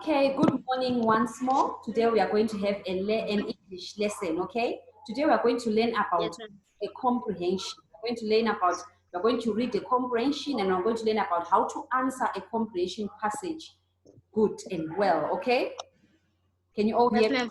Okay, good morning once more. Today we are going to have an English lesson, okay? Today we are going to learn about a comprehension. We're going to learn about, we're going to read a comprehension and we're going to learn about how to answer a comprehension passage good and well, okay? Can you all hear me?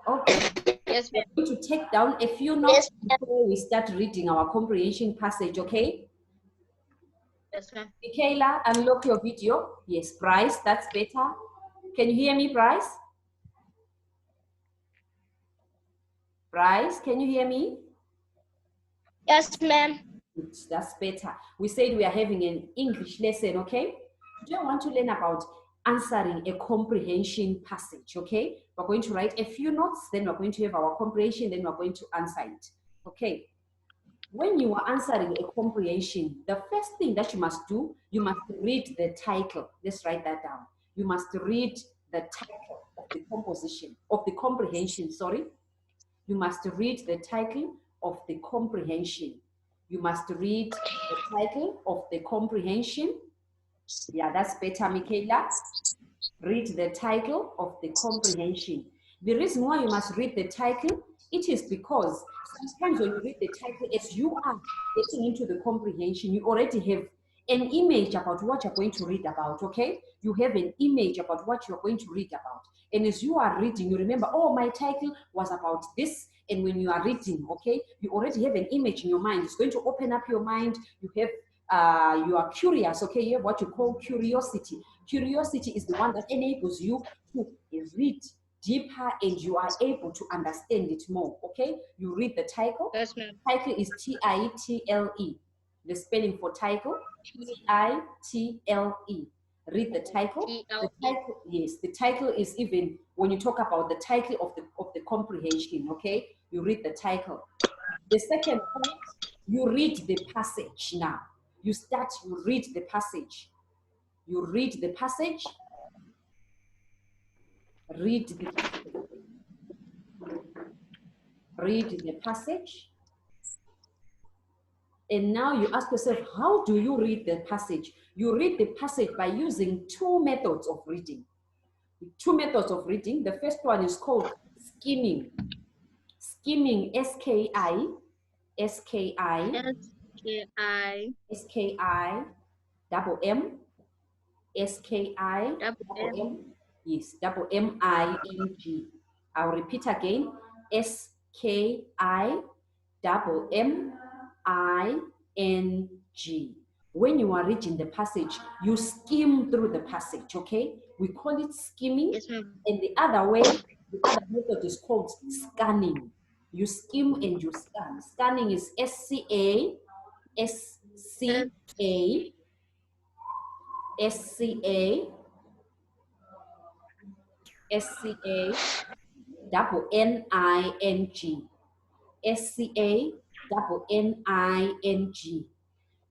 Okay. Yes, ma'am. We're going to take down a few notes before we start reading our comprehension passage, okay? Yes, ma'am. Michaela, unlock your video. Yes, Bryce, that's better. Can you hear me, Bryce? Bryce, can you hear me? Yes, ma'am. That's better. We said we are having an English lesson, okay? Today I want to learn about answering a comprehension passage, okay? We're going to write a few notes, then we're going to have our comprehension, then we're going to answer it, okay? When you are answering a comprehension, the first thing that you must do, you must read the title. Let's write that down. You must read the title of the composition, of the comprehension, sorry. You must read the title of the comprehension. You must read the title of the comprehension. Yeah, that's better, Michaela. Read the title of the comprehension. The reason why you must read the title, it is because sometimes when you read the title, as you are getting into the comprehension, you already have an image about what you're going to read about, okay? You have an image about what you're going to read about. And as you are reading, you remember, oh, my title was about this. And when you are reading, okay, you already have an image in your mind. It's going to open up your mind. You have, you are curious, okay? You have what you call curiosity. Curiosity is the one that enables you to read deeper and you are able to understand it more, okay? You read the title. Yes, ma'am. Title is T-I-T-L-E. The spelling for title, T-I-T-L-E. Read the title. The title, yes, the title is even when you talk about the title of the comprehension, okay? You read the title. The second point, you read the passage now. You read the passage. You read the passage. Read the passage. Read the passage. And now you ask yourself, how do you read the passage? You read the passage by using two methods of reading. Two methods of reading. The first one is called skimming. Skimming, S-K-I, S-K-I, S-K-I, S-K-I, double M, S-K-I, double M, yes, double M-I-N-G. I'll repeat again, S-K-I, double M-I-N-G. When you are reading the passage, you skim through the passage, okay? We call it skimming. Yes, ma'am. And the other way, the other method is called scanning. You skim and you scan. Scanning is S-C-A, S-C-A, S-C-A, S-C-A, double N-I-N-G. S-C-A, double N-I-N-G.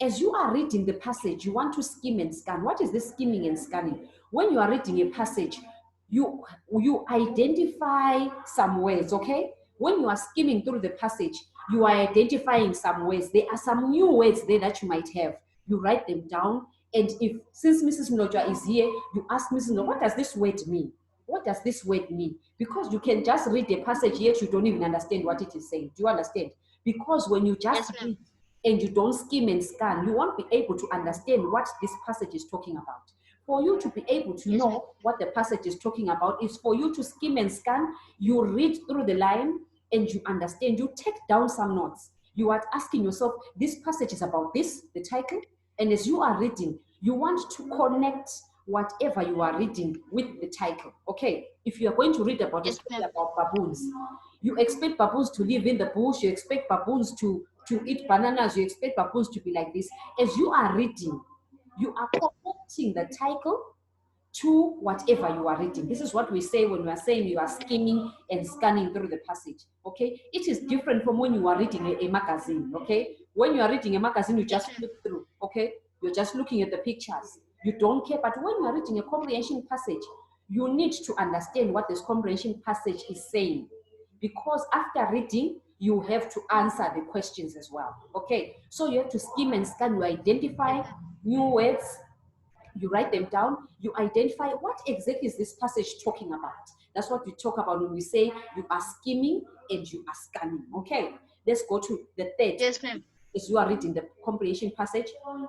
As you are reading the passage, you want to skim and scan. What is this skimming and scanning? When you are reading a passage, you identify some words, okay? When you are skimming through the passage, you are identifying some words. There are some new words there that you might have. You write them down. And since Mrs. Mlotshwa is here, you ask Mrs. Mlotshwa, what does this word mean? What does this word mean? Because you can just read a passage, yet you don't even understand what it is saying. Do you understand? Because when you just read and you don't skim and scan, you won't be able to understand what this passage is talking about. For you to be able to know what the passage is talking about is for you to skim and scan, you read through the line and you understand, you take down some notes. You are asking yourself, this passage is about this, the title, and as you are reading, you want to connect whatever you are reading with the title, okay? If you are going to read about a story about baboons, you expect baboons to live in the bush, you expect baboons to eat bananas, you expect baboons to be like this. As you are reading, you are connecting the title to whatever you are reading. This is what we say when we are saying you are skimming and scanning through the passage, okay? It is different from when you are reading a magazine, okay? When you are reading a magazine, you just flip through, okay? You're just looking at the pictures. You don't care, but when you are reading a comprehension passage, you need to understand what this comprehension passage is saying. Because after reading, you have to answer the questions as well, okay? So you have to skim and scan, you identify new words, You write them down, you identify what exactly is this passage talking about. That's what we talk about when we say you are skimming and you are scanning. Okay, let's go to the third. Yes, ma'am. As you are reading the comprehension passage,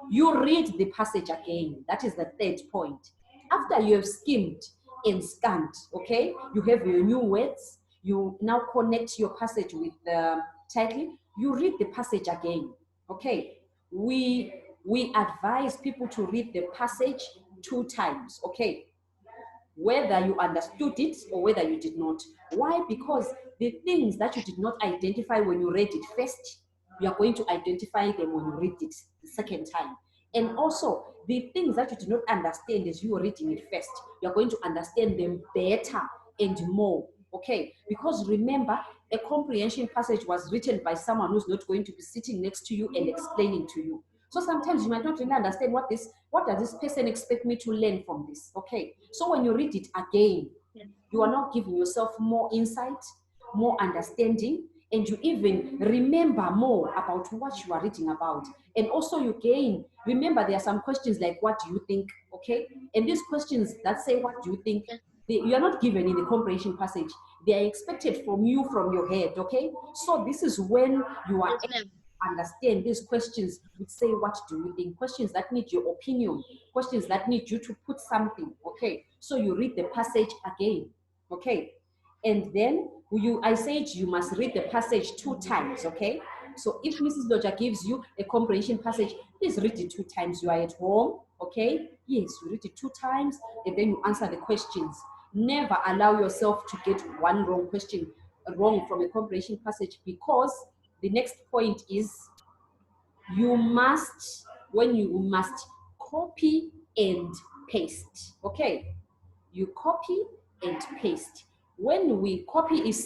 you read the passage again. That is the third point. After you have skimmed and scanned, okay, you have your new words, you now connect your passage with the title, you read the passage again. Okay, we advise people to read the passage 2 times. Okay, whether you understood it or whether you did not. Why? Because the things that you did not identify when you read it first, you are going to identify them when you read it the second time. And also, the things that you did not understand as you were reading it first, you are going to understand them better and more. Okay? Because remember, a comprehension passage was written by someone who's not going to be sitting next to you and explaining to you. So sometimes you might not really understand what does this person expect me to learn from this. Okay, so when you read it again, you are now giving yourself more insight, more understanding, and you even remember more about what you are reading about. And also you gain, remember there are some questions like, what do you think? Okay, and these questions that say, what do you think? You are not given in the comprehension passage. They are expected from you, from your head. Okay, so this is when you are understand these questions which say, what do you think? Questions that need your opinion, questions that need you to put something. Okay, so you read the passage again. Okay, and then I said you must read the passage 2 times. Okay, so if Mrs. Lodja gives you a comprehension passage, please read it 2 times. You are at home. Okay, yes, you read it 2 times and then you answer the questions. Never allow yourself to get one wrong question wrong from a comprehension passage, because the next point is you must copy and paste. Okay, you copy and paste. When we copy is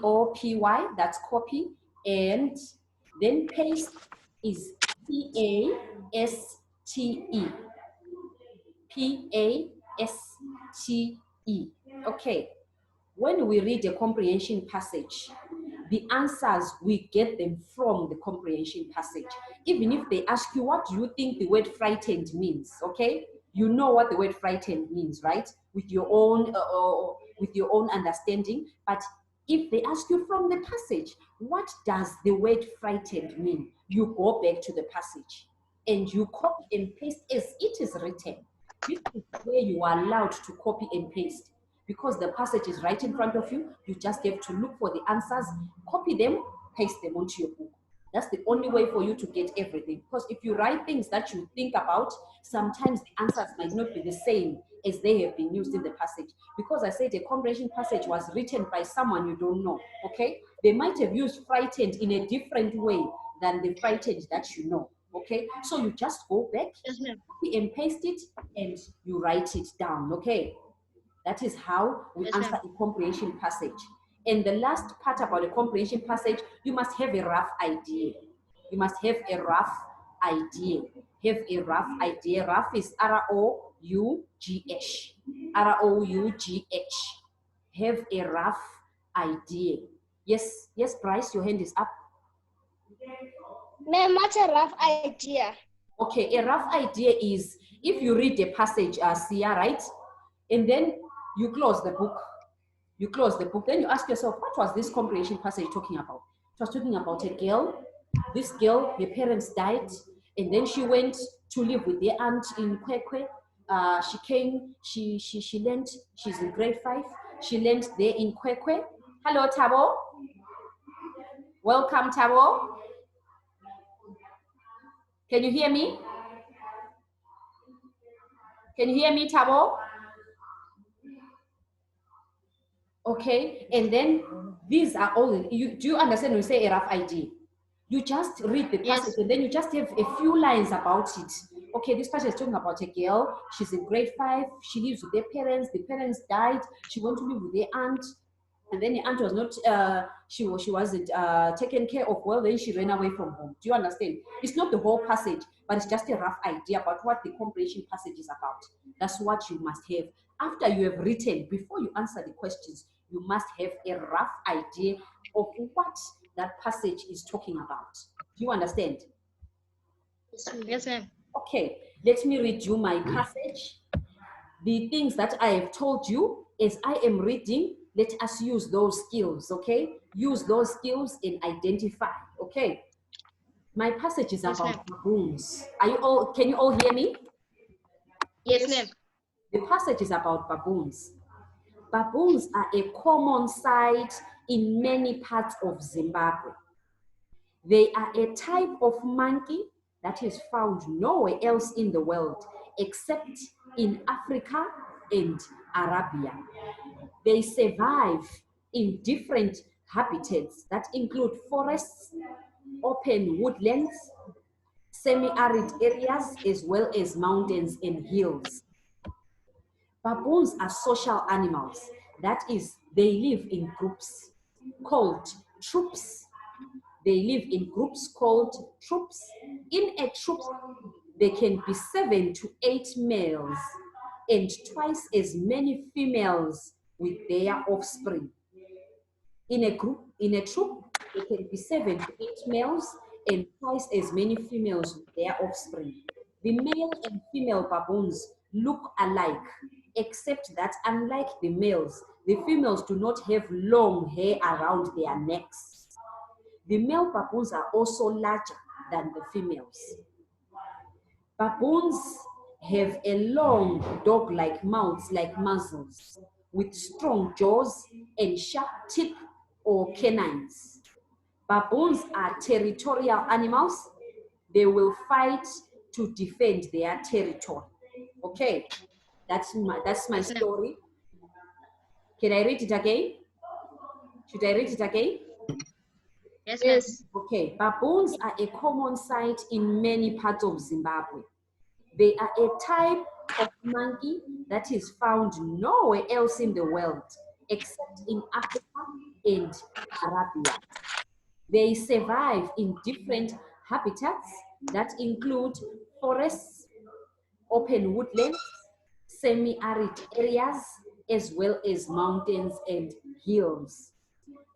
COPY, that's copy, and then paste is PASTE, PASTE. Okay, when we read a comprehension passage, the answers, we get them from the comprehension passage. Even if they ask you, what do you think the word frightened means? Okay, you know what the word frightened means, right? With your own understanding. But if they ask you from the passage, what does the word frightened mean? You go back to the passage and you copy and paste as it is written. This is where you are allowed to copy and paste, because the passage is right in front of you. You just have to look for the answers, copy them, paste them onto your book. That's the only way for you to get everything. Because if you write things that you think about, sometimes the answers might not be the same as they have been used in the passage. Because I said a comprehension passage was written by someone you don't know, okay? They might have used frightened in a different way than the frightened that you know, okay? So you just go back, copy and paste it, and you write it down, okay? That is how we answer a comprehension passage. And the last part about a comprehension passage, you must have a rough idea. You must have a rough idea. Have a rough idea. Rough is ROUGH. ROUGH. Have a rough idea. Yes, yes, Bryce, your hand is up. Ma'am, what's a rough idea? Okay, a rough idea is if you read a passage, Sia, right? And then you close the book. You close the book, then you ask yourself, what was this comprehension passage talking about? It was talking about a girl. This girl, her parents died, and then she went to live with their aunt in Kwekwe. She came, she learned, she's in grade 5. She learned there in Kwekwe. Hello, Tabo. Welcome, Tabo. Can you hear me? Can you hear me, Tabo? Okay, and then these are all, do you understand when you say a rough idea? You just read the passage, and then you just have a few lines about it. Okay, this passage is talking about a girl. She's in grade 5. She lives with their parents. The parents died. She went to live with their aunt. And then the aunt was not, she wasn't taken care of well, then she ran away from home. Do you understand? It's not the whole passage, but it's just a rough idea about what the comprehension passage is about. That's what you must have. After you have written, before you answer the questions, you must have a rough idea of what that passage is talking about. Do you understand? Yes, ma'am. Okay, let me read you my passage. The things that I have told you as I am reading, let us use those skills, okay? Use those skills and identify, okay? My passage is Yes, ma'am. about baboons. Are you all, can you all hear me? Yes, ma'am. The passage is about baboons. Baboons are a common sight in many parts of Zimbabwe. They are a type of monkey that is found nowhere else in the world except in Africa and Arabia. They survive in different habitats that include forests, open woodlands, semi-arid areas, as well as mountains and hills. Baboons are social animals. That is, they live in groups called troops. They live in groups called troops. In a troop, there can be 7 to 8 males and twice as many females with their offspring. In a group, in a troop, there can be 7 to 8 males and twice as many females with their offspring. The male and female baboons look alike, except that unlike the males, the females do not have long hair around their necks. The male baboons are also larger than the females. Baboons have a long dog-like mouths like muzzles, with strong jaws and sharp teeth or canines. Baboons are territorial animals. They will fight to defend their territory. Okay, that's my Yes, ma'am. story. Can I read it again? Should I read it again? Yes, ma'am. Yes. Okay, baboons are a common sight in many parts of Zimbabwe. They are a type of monkey that is found nowhere else in the world except in Africa and Arabia. They survive in different habitats that include forests, open woodlands, semi-arid areas, as well as mountains and hills.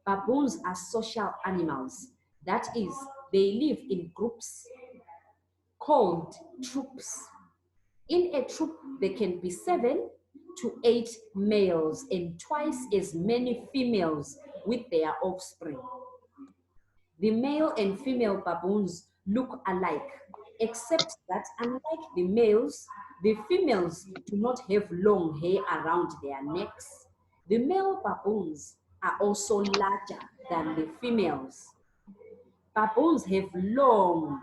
Baboons are social animals. That is, they live in groups called troops. In a troop, there can be 7 to 8 males and twice as many females with their offspring. The male and female baboons look alike, except that unlike the males, the females do not have long hair around their necks. The male baboons are also larger than the females. Baboons have long,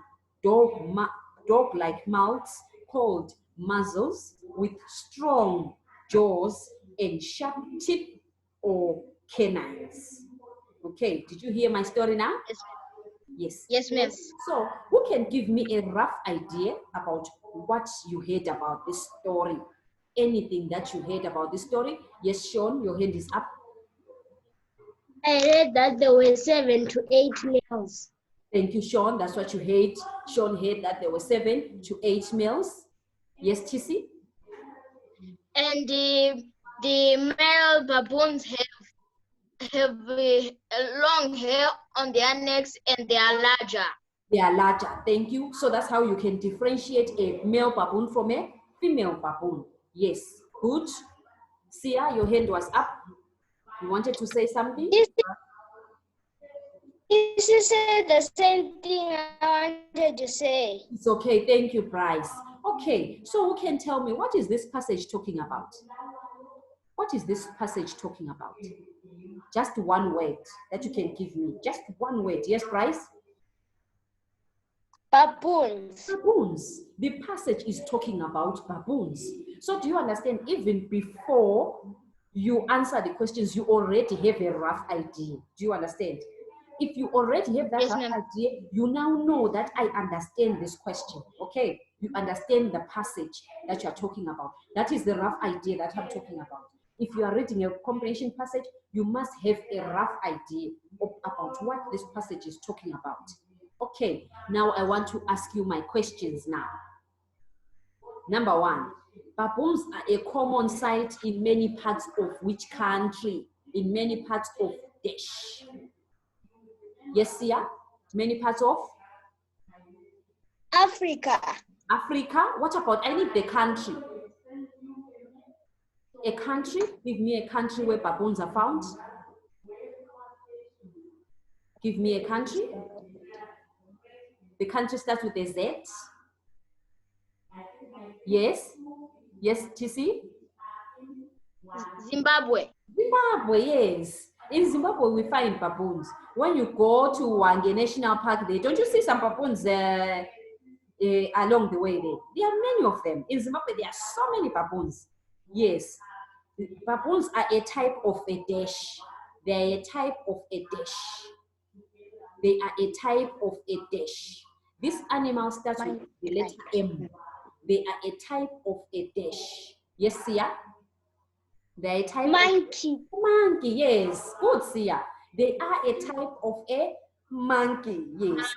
dog-like mouths called muzzles with strong jaws and sharp teeth or canines. Okay, did you hear my story now? Yes, Yes. yes, ma'am. So, who can give me a rough idea about what you heard about this story? Anything that you heard about this story? Yes, Sean, your hand is up. I read that there were 7 to 8 males. Thank you, Sean. That's what you heard. Sean heard that there were 7 to 8 males. Yes, Tissy? And the male baboons have long hair on their necks and they are larger. They are larger. Thank you. So that's how you can differentiate a male baboon from a female baboon. Yes. Good. Sia, your hand was up. You wanted to say something? This is the same thing I wanted to say. It's okay. Thank you, Bryce. Okay. So who can tell me what is this passage talking about? What is this passage talking about? Just one word that you can give me. Just one word. Yes, Bryce? Baboons. Baboons. The passage is talking about baboons. So do you understand, even before you answer the questions, you already have a rough idea. Do you understand? If you already have that Yes, rough ma'am. idea, you now know that I understand this question, okay? You understand the passage that you're talking about. That is the rough idea that I'm talking about. If you are reading a comprehension passage, you must have a rough idea about what this passage is talking about. Okay, now I want to ask you my questions now. Number 1, baboons are a common sight in many parts of which country? In many parts of dash. Yes, Sia? Many parts of? Africa. Africa. What about, I need the country. A country, give me a country where baboons are found. Give me a country. The country starts with a Z. Yes. Yes, TC? Zimbabwe. Zimbabwe, yes. In Zimbabwe, we find baboons. When you go to Wange National Park, there, don't you see some baboons along the way there? There are many of them. In Zimbabwe, there are so many baboons. Yes. Baboons are a type of a dash. They are a type of a dash. They are a type of a dash. This animal starts with the letter M. They are a type of a dash. Yes, Sia? They are a type Monkey. of monkey. Yes, good, Sia. They are a type of a monkey. Yes.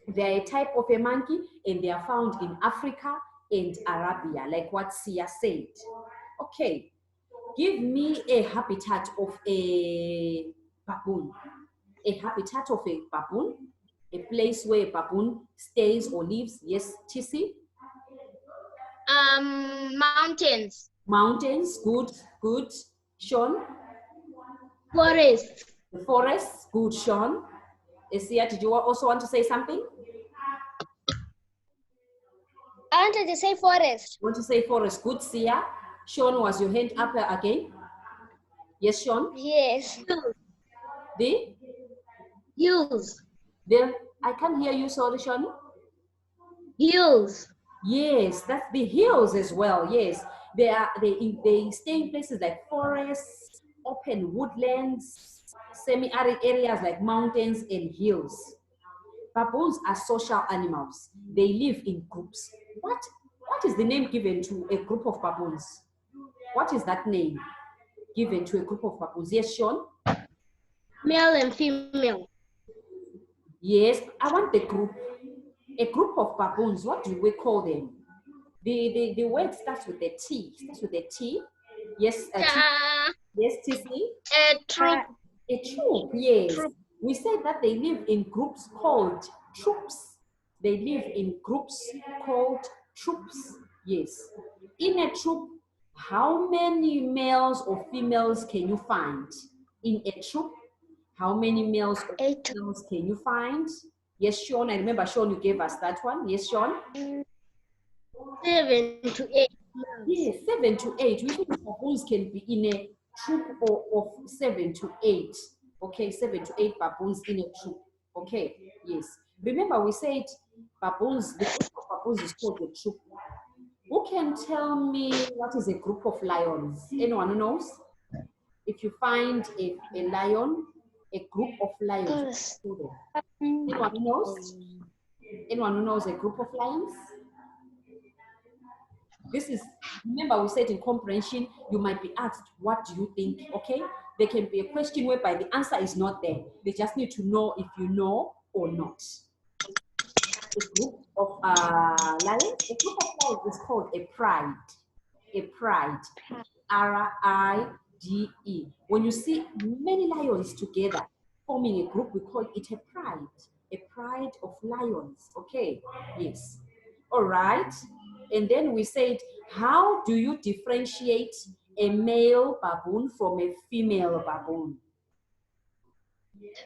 They are a type of a monkey, and they are found in Africa and Arabia, like what Sia said. Okay. Give me a habitat of a baboon. A habitat of a baboon. A place where a baboon stays or lives. Yes, TC? Mountains. Mountains, good, good. Sean? Forest. The forest, good, Sean. Sia, did you also want to say something? I wanted to say forest. Want to say forest, good, Sia. Sean, was your hand up again? Yes, Sean? Yes. The? Hills. I can't hear you, sorry, Sean. Hills. Yes, that's the hills as well. Yes, they stay in places like forests, open woodlands, semi-arid areas like mountains and hills. Baboons are social animals. They live in groups. What is the name given to a group of baboons? What is that name given to a group of baboons? Yes, Sean? Male and female. Yes, I want the group. A group of baboons, what do we call them? The word starts with a T. Starts with a T. Yes, a T. Yes, TC. A troop. A troop, yes. Troop. We say that they live in groups called troops. They live in groups called troops. Yes. In a troop, how many males or females can you find? In a troop, how many males or females can you find? Yes, Sean. I remember, Sean, you gave us that one. Yes, Sean? 7 to 8. Yes, 7 to 8. We think baboons can be in a troop of 7 to 8. Okay, 7 to 8 baboons in a troop. Okay, yes. Remember, we said baboons, the group of baboons is called a troop. Who can tell me what is a group of lions? Anyone who knows? If you find a lion, a group of lions, anyone who knows? Anyone who knows a group of lions? This is, remember we said in comprehension, you might be asked, what do you think? Okay, there can be a question whereby the answer is not there. They just need to know if you know or not. A group of lions, a group of lions is called a pride. A pride, R-I-D-E. When you see many lions together forming a group, we call it a pride of lions. Okay, yes. All right. And then we said, how do you differentiate a male baboon from a female baboon?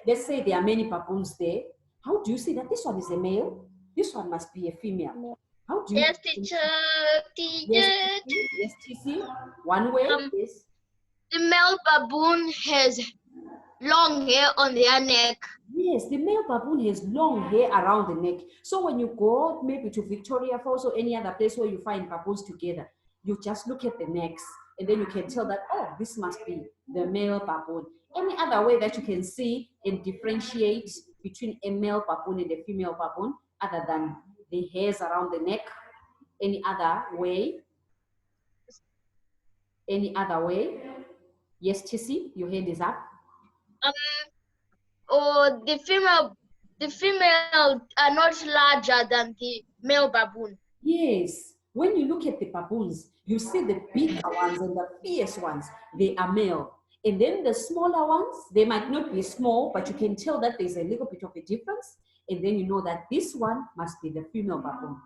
Let's say there are many baboons there. How do you say that this one is a male? This one must be a female. How do you? Yes, teacher. Yes, TC. One way is the male baboon has long hair on their neck. yes, the male baboon has long hair around the neck. So when you go maybe to Victoria Falls or any other place where you find baboons together, you just look at the necks and then you can tell that, oh, this must be the male baboon. Any other way that you can see and differentiate between a male baboon and a female baboon other than the hairs around the neck? Any other way? Any other way? Yes, TC, your hand is up. Or the female are not larger than the male baboon. Yes, when you look at the baboons, you see the bigger ones and the fierce ones, they are male. And then the smaller ones, they might not be small, but you can tell that there's a little bit of a difference. And then you know that this one must be the female baboon.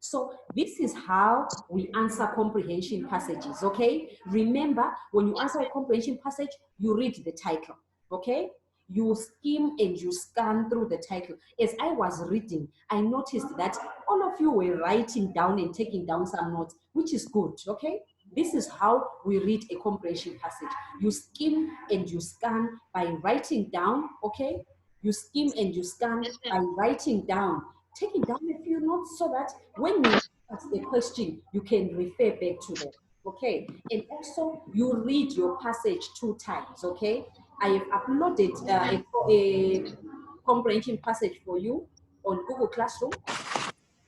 So this is how we answer comprehension passages, okay? Remember, when you answer a comprehension passage, you read the title, okay? You skim and you scan through the title. As I was reading, I noticed that all of you were writing down and taking down some notes, which is good, okay? This is how we read a comprehension passage. You skim and you scan by writing down, okay? You skim and you scan Yes, by ma'am. writing down, taking down a few notes so that when you ask the question, you can refer back to them, okay? And also, you read your passage 2 times, okay? I have uploaded a comprehension passage for you on Google Classroom.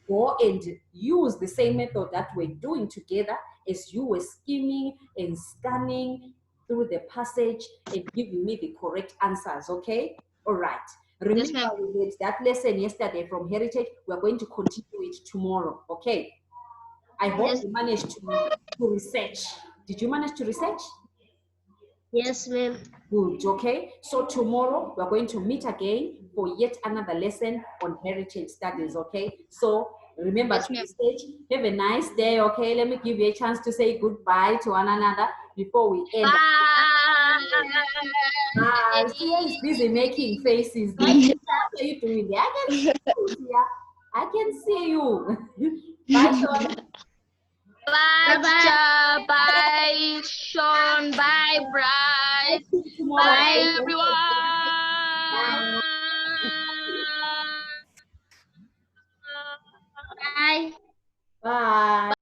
Go and use the same method that we're doing together as you were skimming and scanning through the passage and giving me the correct answers, okay? All right. Yes, Remember, ma'am. we did that lesson yesterday from Heritage. We're going to continue it tomorrow, okay? I hope Yes. you managed to research. Did you manage to research? Yes, ma'am. Good, okay? So tomorrow we're going to meet again for yet another lesson on heritage studies, okay? So remember Yes, to ma'am. research. Have a nice day, okay? Let me give you a chance to say goodbye to one another before we end. Bye. Sia is busy making faces there. What are you doing there? I can see you, Sia. I can see you. Bye, Sean. Bye, Bye-bye. teacher. Bye, Sean. Bye, Bryce. See you tomorrow. Bye, Okay? everyone. Bye. Bye. Bye.